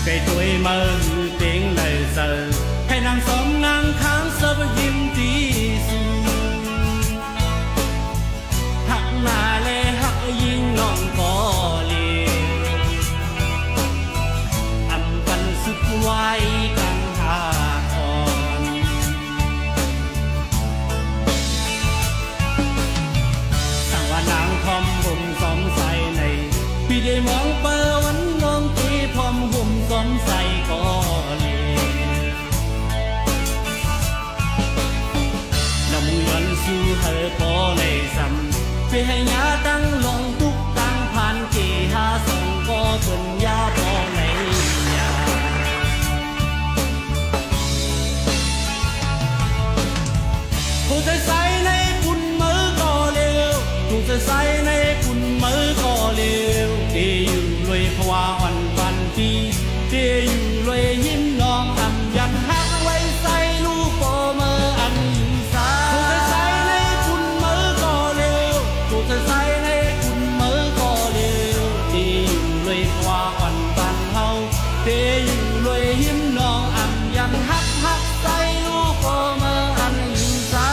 cây tuổi mơ tiếng lời giờ hay nàng sống nàng tháng sớm hiếm tí su hắc nà lê hắc yên non có lì âm căn sức quay càng hạ cònสั่งว่านางทอมหุ่มสมใสในพี่ได้มองเปิดวันมองตีพอมหุ่มสมใสก็เลยน้ำเงินสู้เธอพอในซ้ำไปให้ยาตั้งลงทุกตั้งผ่านกี่หาส่งก็เป็นยาพอในยาผู้ใจใสในคุณมือก็เร็วผู้ใจใสในคุณมือก็เร็วที่อยู่เลยเพราะว่าอ่อนปันปีที่อยู่เลยยิ้มน้องทำยันหักไว้ใส่ลูกโปเมื่ออันยิ่งสาผู้ใจใสในคุณมือก็เร็วผู้ใจใสในคุณมือก็เร็วที่อยู่เลยเพราะว่าอ่อนปันเฮาที่อยู่เลยยิ้มน้องอันยันหักใส่ลูกโปเมื่ออันยิ่งสา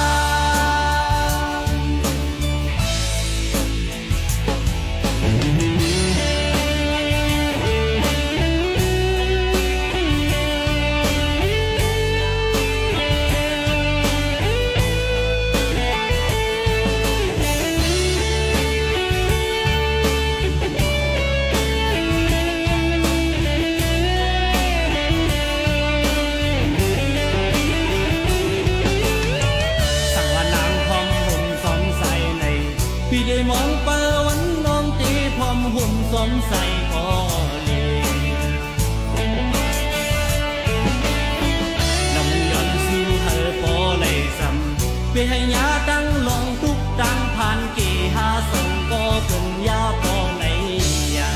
พี่ได้มองเปิดวันน้องตีพร้อมหุ่มสมใส่พอเลยน้ำย้อนสู้เธอพอเลยซ้ำไปให้ยาตั้งลงทุกตั้งผ่านกี่หาส่งก็เป็นยาพอในยา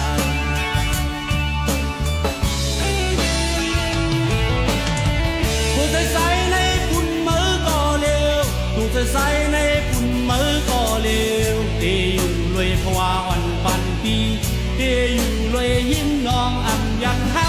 ผู้ใจใสในคุณมือก็เร็วผู้ใจใสในคุณมือก็เร็วที่อยู่เลยเพราะว่าอ่อนปันปีที่อยู่เลยยิ้มน้องอันยันหา